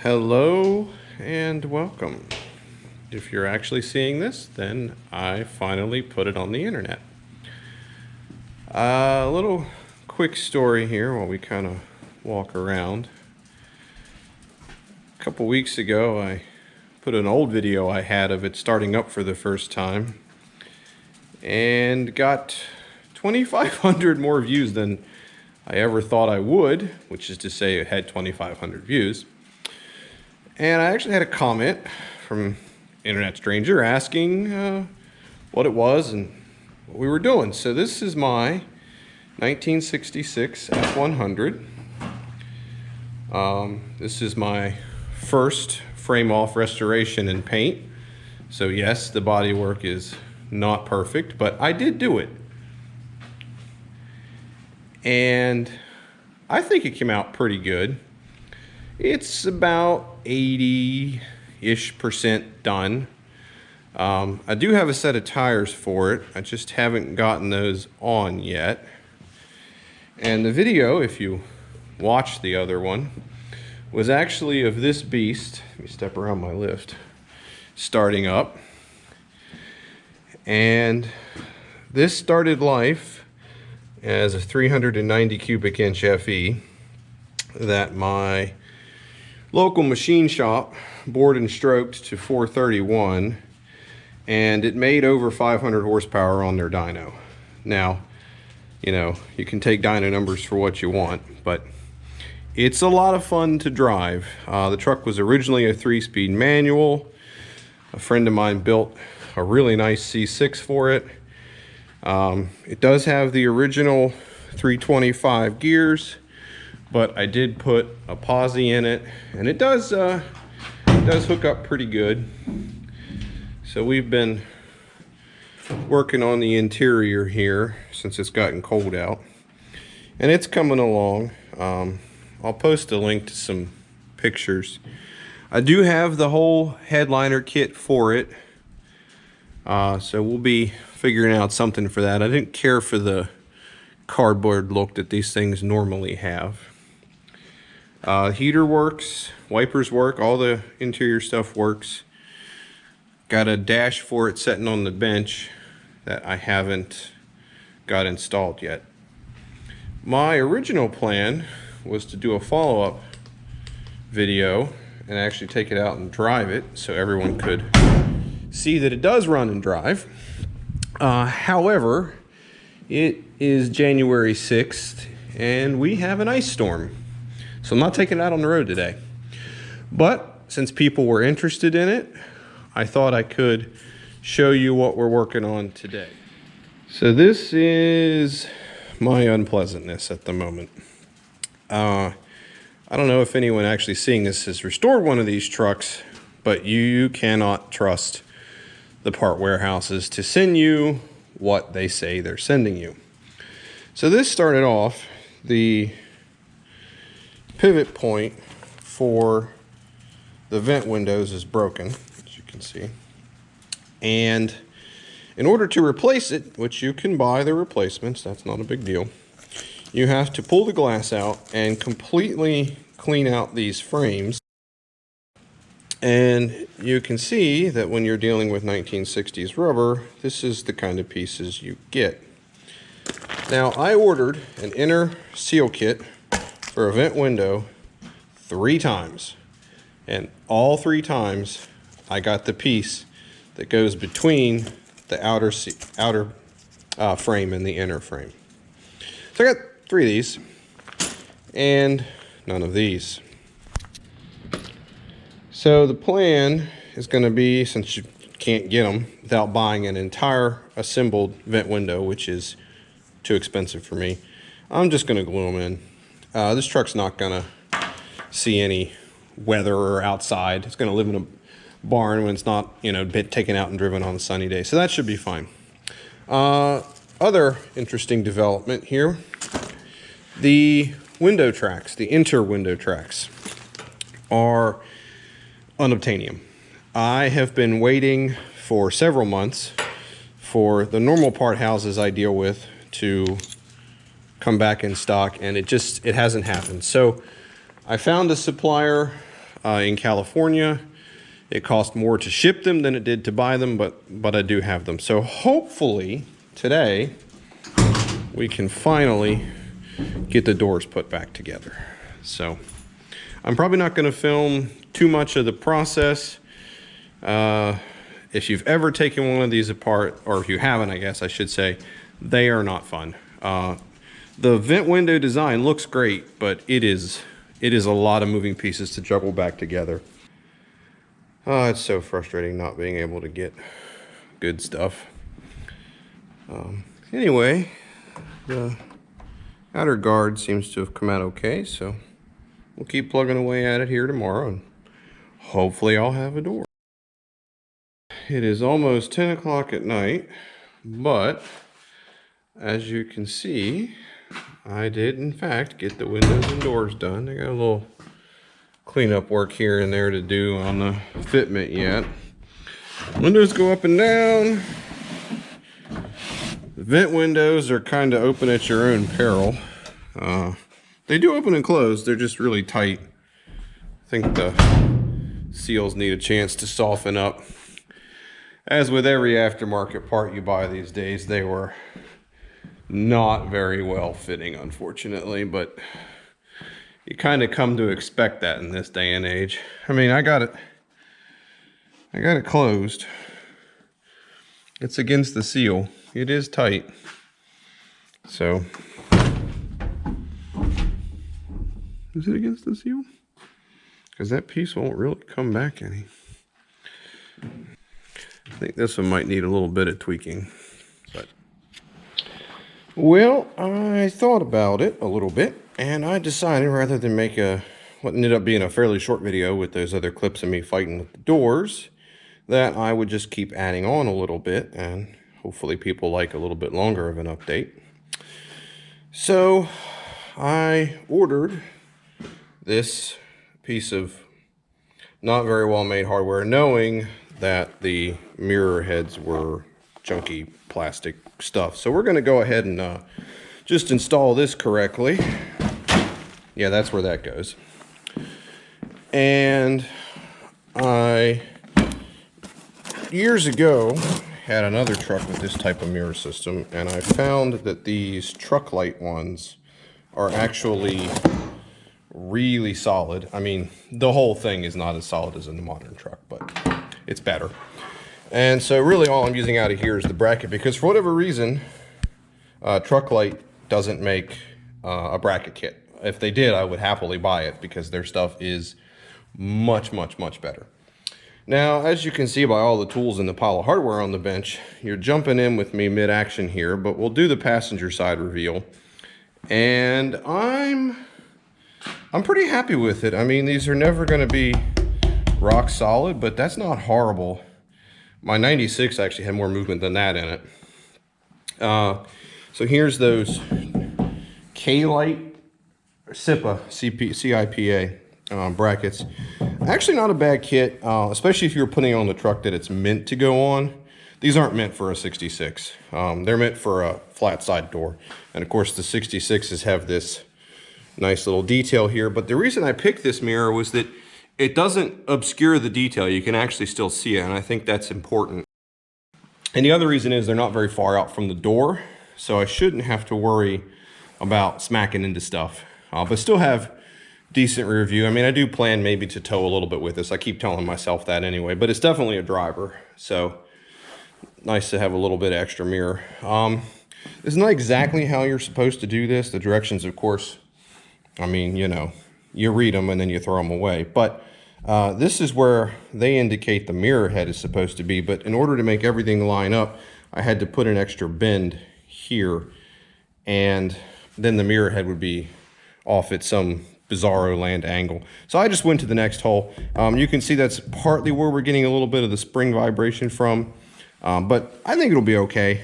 Hello and welcome. If you're actually seeing this, then I finally put it on the internet. A little quick story here while we kind of walk around. A couple weeks ago I put an old video I had of it starting up for the first time and got 2,500 more views than I ever thought I would, which is to say it had 2,500 views. And I actually had a comment from Internet Stranger asking what it was and what we were doing. So this is my 1966 F100. This is my first frame-off restoration and paint. So yes, the bodywork is not perfect, but I did do it. And I think it came out pretty good. It's about 80-ish% done. I do have a set of tires for it. I just haven't gotten those on yet. And the video, if you watched the other one, was actually of this beast. Let me step around my lift. Starting up. And this started life as a 390 cubic inch FE that my local machine shop bored and stroked to 431, and it made over 500 horsepower on their dyno. Now, you know, you can take dyno numbers for what you want, but it's a lot of fun to drive. The truck was originally a 3-speed manual. A friend of mine built a really nice C6 for it. It does have the original 325 gears, but I did put a posi in it, and it does hook up pretty good. So we've been working on the interior here since it's gotten cold out, and it's coming along. I'll post a link to some pictures. I do have the whole headliner kit for it, so we'll be figuring out something for that. I didn't care for the cardboard look that these things normally have. Heater works, wipers work, all the interior stuff works. Got a dash for it sitting on the bench that I haven't got installed yet. My original plan was to do a follow-up video and actually take it out and drive it so everyone could see that it does run and drive. However, it is January 6th and we have an ice storm. So I'm not taking it out on the road today. But since people were interested in it, I thought I could show you what we're working on today. So this is my unpleasantness at the moment. I don't know if anyone actually seeing this has restored one of these trucks, but you cannot trust the part warehouses to send you what they say they're sending you. So this started off, the pivot point for the vent windows is broken, as you can see. And in order to replace it, which you can buy the replacements, that's not a big deal, you have to pull the glass out and completely clean out these frames. And you can see that when you're dealing with 1960s rubber, this is the kind of pieces you get. Now, I ordered an inner seal kit for a vent window 3 times, and all 3 times I got the piece that goes between the outer frame and the inner frame. So I got 3 of these and none of these. So the plan is going to be, since you can't get them without buying an entire assembled vent window, which is too expensive for me, I'm just going to glue them in. This truck's not going to see any weather or outside. It's going to live in a barn when it's not, you know, taken out and driven on a sunny day. So that should be fine. Other interesting development here, the window tracks, the inter window tracks are unobtainium. I have been waiting for several months for the normal part houses I deal with to come back in stock, and it hasn't happened. So I found a supplier in California. It cost more to ship them than it did to buy them, but I do have them. So hopefully today we can finally get the doors put back together. So I'm probably not going to film too much of the process. If you've ever taken one of these apart, or if you haven't, I guess I should say, they are not fun. The vent window design looks great, but it is a lot of moving pieces to juggle back together. Oh, it's so frustrating not being able to get good stuff. Anyway, the outer guard seems to have come out okay, so we'll keep plugging away at it here tomorrow, and hopefully I'll have a door. It is almost 10 o'clock at night, but as you can see, I did in fact get the windows and doors done. I got a little cleanup work here and there to do on the fitment yet. Windows go up and down. The vent windows are kind of open at your own peril. They do open and close, they're just really tight. I think the seals need a chance to soften up. As with every aftermarket part you buy these days, they were not very well fitting, unfortunately, but you kind of come to expect that in this day and age. I mean, I got it closed. It's against the seal. It is tight. So, is it against the seal? Because that piece won't really come back any. I think this one might need a little bit of tweaking, but well, I thought about it a little bit, and I decided rather than make what ended up being a fairly short video with those other clips of me fighting with the doors, that I would just keep adding on a little bit, and hopefully people like a little bit longer of an update. So I ordered this piece of not very well made hardware, knowing that the mirror heads were junky plastic stuff. So we're going to go ahead and just install this correctly. Yeah, that's where that goes. And I, years ago, had another truck with this type of mirror system, and I found that these truck light ones are actually really solid. I mean, the whole thing is not as solid as in the modern truck, but it's better. And so really all I'm using out of here is the bracket, because for whatever reason, Truck Light doesn't make a bracket kit. If they did, I would happily buy it because their stuff is much, much, much better. Now, as you can see by all the tools in the pile of hardware on the bench, you're jumping in with me mid-action here, but we'll do the passenger side reveal. And I'm pretty happy with it. I mean, these are never going to be rock solid, but that's not horrible. My 96 actually had more movement than that in it. So here's those K-Lite CIPA brackets. Actually not a bad kit, especially if you're putting on the truck that it's meant to go on. These aren't meant for a 66. They're meant for a flat side door. And of course the 66s have this nice little detail here. But the reason I picked this mirror was that it doesn't obscure the detail. You can actually still see it, and I think that's important. And the other reason is they're not very far out from the door, so I shouldn't have to worry about smacking into stuff, but still have decent rear view. I mean, I do plan maybe to tow a little bit with this. I keep telling myself that anyway, but it's definitely a driver, so nice to have a little bit of extra mirror. This is not exactly how you're supposed to do this. The directions, of course, I mean, you know, you read them and then you throw them away. But this is where they indicate the mirror head is supposed to be. But in order to make everything line up, I had to put an extra bend here. And then the mirror head would be off at some bizarro land angle. So I just went to the next hole. You can see that's partly where we're getting a little bit of the spring vibration from. But I think it'll be okay.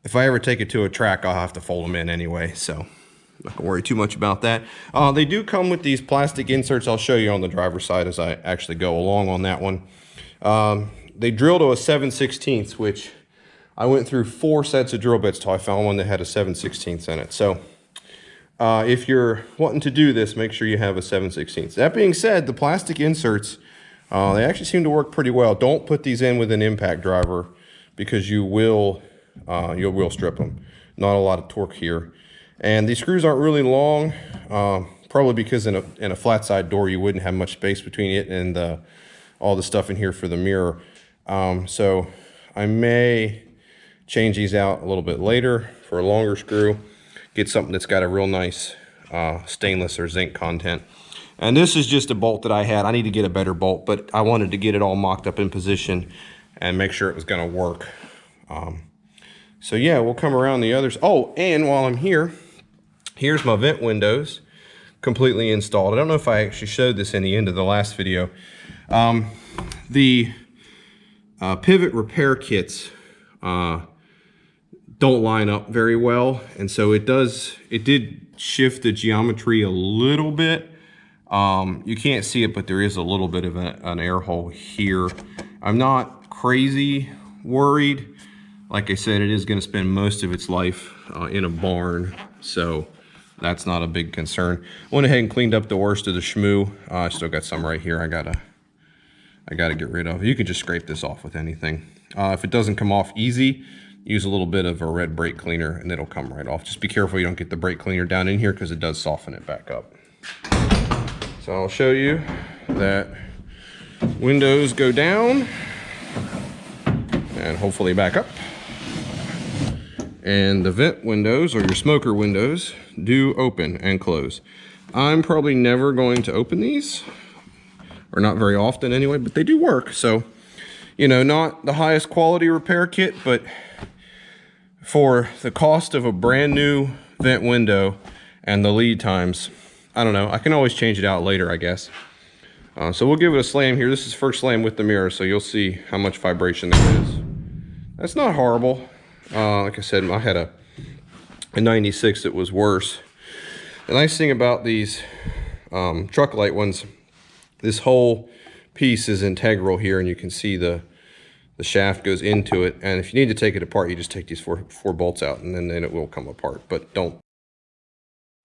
If I ever take it to a track, I'll have to fold them in anyway. So not gonna worry too much about that. They do come with these plastic inserts. I'll show you on the driver's side as I actually go along on that one. They drill to a 7/16, which I went through 4 sets of drill bits till I found one that had a 7/16 in it. So if you're wanting to do this, make sure you have a 7/16. That being said, the plastic inserts, they actually seem to work pretty well. Don't put these in with an impact driver because you will strip them. Not a lot of torque here. And these screws aren't really long, probably because in a flat side door you wouldn't have much space between it and all the stuff in here for the mirror. So I may change these out a little bit later for a longer screw. Get something that's got a real nice stainless or zinc content. And this is just a bolt that I had. I need to get a better bolt, but I wanted to get it all mocked up in position and make sure it was going to work. So yeah, we'll come around the others. Oh, and while I'm here, here's my vent windows completely installed. I don't know if I actually showed this in the end of the last video. The pivot repair kits don't line up very well, and so it did shift the geometry a little bit. You can't see it, but there is a little bit of an air hole here. I'm not crazy worried. Like I said, it is going to spend most of its life in a barn, so that's not a big concern. Went ahead and cleaned up the worst of the shmoo. I still got some right here I gotta get rid of. You can just scrape this off with anything. If it doesn't come off easy, use a little bit of a red brake cleaner and it'll come right off. Just be careful you don't get the brake cleaner down in here because it does soften it back up. So I'll show you that windows go down and hopefully back up. And the vent windows, or your smoker windows, do open and close. I'm probably never going to open these, or not very often anyway, but they do work. So, you know, not the highest quality repair kit, but for the cost of a brand new vent window and the lead times, I don't know, I can always change it out later, I guess. So we'll give it a slam here. This is first slam with the mirror, so you'll see how much vibration there is. That's not horrible. Like I said, I had a 96 that was worse. The nice thing about these truck light ones, this whole piece is integral here, and you can see the shaft goes into it. And if you need to take it apart, you just take these four bolts out, and then it will come apart. But don't.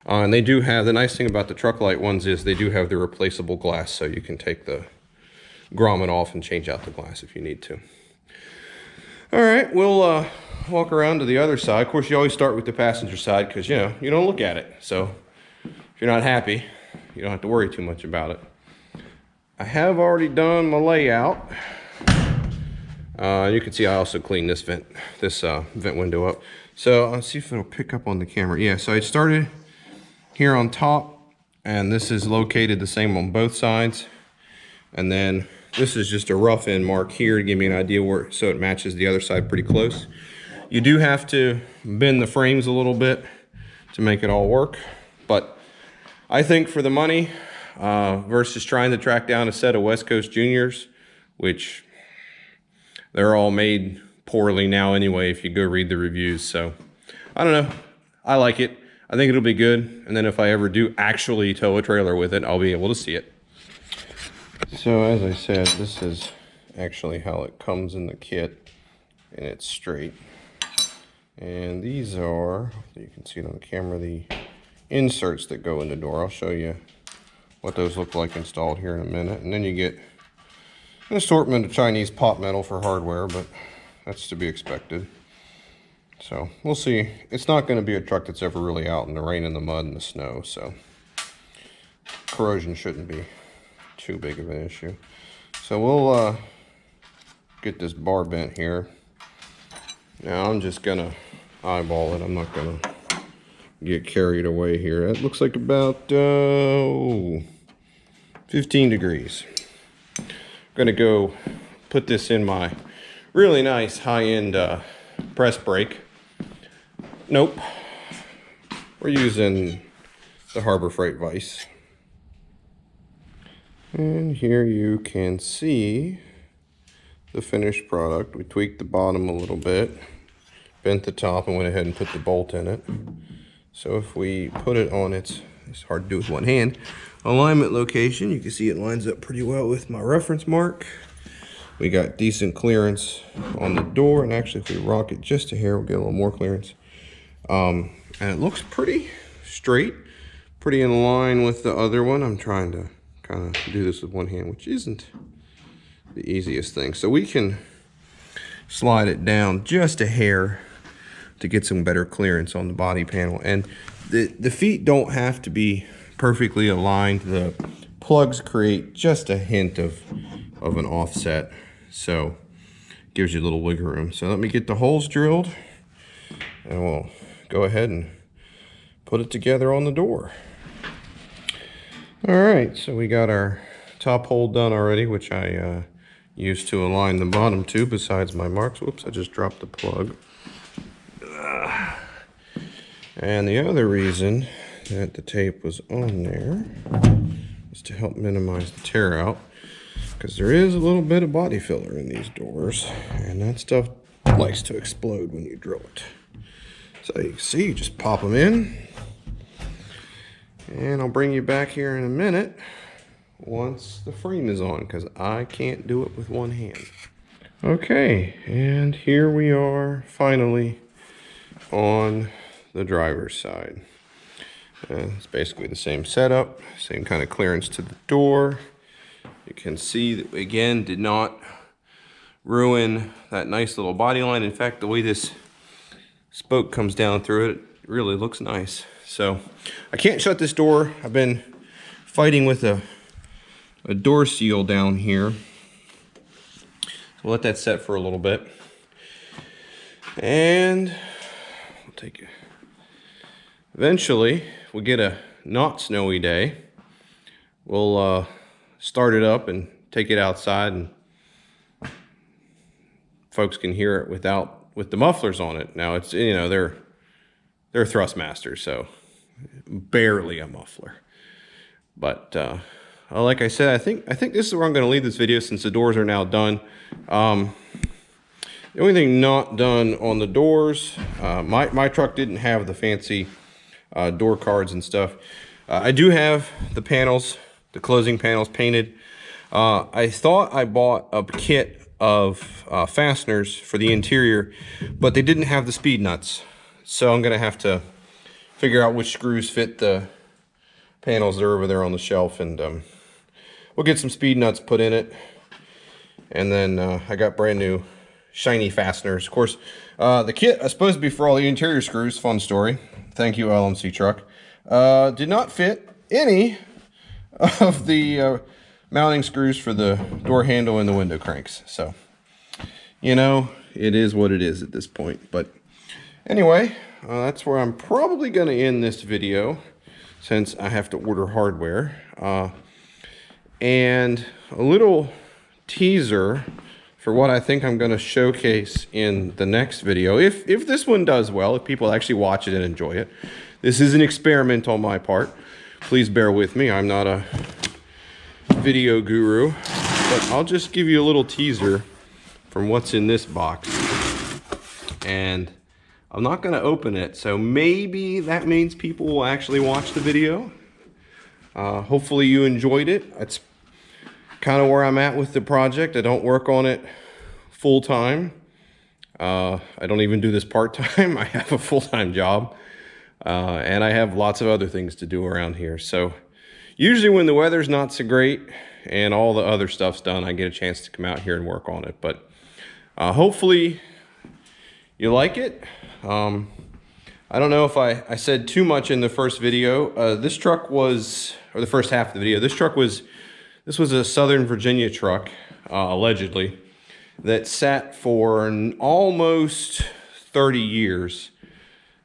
And they do have, the nice thing about the truck light ones is they do have the replaceable glass, so you can take the grommet off and change out the glass if you need to. All right, we'll walk around to the other side. Of course, you always start with the passenger side because, you know, you don't look at it. So if you're not happy, you don't have to worry too much about it. I have already done my layout. You can see I also cleaned this vent window up. So let's see if it'll pick up on the camera. Yeah, so I started here on top, and this is located the same on both sides. And then this is just a rough end mark here to give me an idea where, so it matches the other side pretty close. You do have to bend the frames a little bit to make it all work, but I think for the money, versus trying to track down a set of West Coast Juniors, which they're all made poorly now anyway if you go read the reviews. So I don't know, I like it. I think it'll be good, and then if I ever do actually tow a trailer with it, I'll be able to see it. So as I said, this is actually how it comes in the kit, and it's straight. And these are, you can see it on the camera, the inserts that go in the door. I'll show you what those look like installed here in a minute. And then you get an assortment of Chinese pot metal for hardware, but that's to be expected. So we'll see. It's not going to be a truck that's ever really out in the rain and the mud and the snow, so corrosion shouldn't be too big of an issue. So we'll get this bar bent here. Now I'm just gonna eyeball it. I'm not gonna get carried away here. That looks like about 15 degrees. I'm gonna go put this in my really nice high-end press brake. Nope, we're using the Harbor Freight vise. And here you can see the finished product. We tweaked the bottom a little bit, bent the top, and went ahead and put the bolt in it. So if we put it on it's hard to do with one hand, alignment location, you can see it lines up pretty well with my reference mark. We got decent clearance on the door, and actually if we rock it just a hair, we'll get a little more clearance. And it looks pretty straight, pretty in line with the other one. I'm trying to kind of do this with one hand, which isn't the easiest thing. So we can slide it down just a hair to get some better clearance on the body panel. And the feet don't have to be perfectly aligned. The plugs create just a hint of an offset, so gives you a little wiggle room. So let me get the holes drilled, and we'll go ahead and put it together on the door. All right, so we got our top hole done already, which I used to align the bottom two besides my marks. Whoops, I just dropped the plug. And the other reason that the tape was on there is to help minimize the tear out, because there is a little bit of body filler in these doors, and that stuff likes to explode when you drill it. So you can see, you just pop them in, and I'll bring you back here in a minute once the frame is on, because I can't do it with one hand. Okay, and here we are finally on the driver's side. It's basically the same setup, same kind of clearance to the door. You can see that, again, did not ruin that nice little body line. In fact, the way this spoke comes down through it, it really looks nice. So I can't shut this door. I've been fighting with a door seal down here. So we'll let that set for a little bit. And we'll take it. Eventually, we'll get a not snowy day. We'll start it up and take it outside, and folks can hear it with the mufflers on it. Now it's, you know, they're Thrustmasters, so barely a muffler. But like I said, I think this is where I'm going to leave this video, since the doors are now done. The only thing not done on the doors, my truck didn't have the fancy door cards and stuff. I do have the panels, the closing panels painted. I thought I bought a kit of fasteners for the interior, but they didn't have the speed nuts. So I'm gonna have to figure out which screws fit the panels that are over there on the shelf, and we'll get some speed nuts put in it. And then I got brand new shiny fasteners. Of course, the kit is supposed to be for all the interior screws. Fun story. Thank you, LMC truck. Did not fit any of the mounting screws for the door handle and the window cranks. So, you know, it is what it is at this point. But anyway, that's where I'm probably going to end this video, since I have to order hardware. And a little teaser for what I think I'm going to showcase in the next video. If this one does well, if people actually watch it and enjoy it. This is an experiment on my part. Please bear with me. I'm not a video guru, but I'll just give you a little teaser from what's in this box. And I'm not going to open it, so maybe that means people will actually watch the video. Hopefully you enjoyed it. That's kind of where I'm at with the project. I don't work on it full-time. I don't even do this part-time. I have a full-time job, and I have lots of other things to do around here. So usually when the weather's not so great and all the other stuff's done, I get a chance to come out here and work on it. But hopefully you like it. I don't know if I said too much in the first video. This truck was, or the first half of the video, this was a Southern Virginia truck, allegedly, that sat for almost 30 years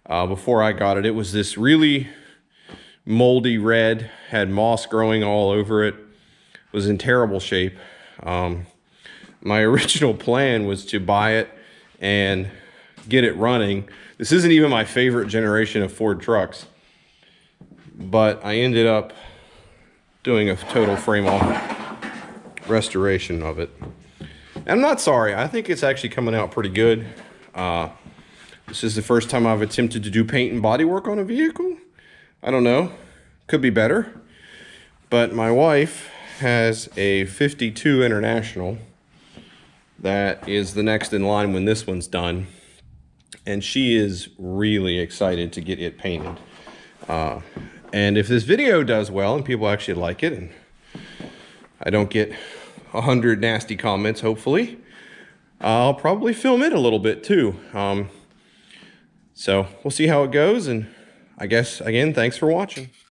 before I got it. It was this really moldy red, had moss growing all over it, was in terrible shape. My original plan was to buy it and get it running. This isn't even my favorite generation of Ford trucks, but I ended up doing a total frame-off restoration of it. And I'm not sorry. I think it's actually coming out pretty good. This is the first time I've attempted to do paint and body work on a vehicle. I don't know. Could be better. But my wife has a 52 International that is the next in line when this one's done. And she is really excited to get it painted. And if this video does well and people actually like it, and I don't get 100 nasty comments, hopefully, I'll probably film it a little bit too. So we'll see how it goes, and I guess, again, thanks for watching.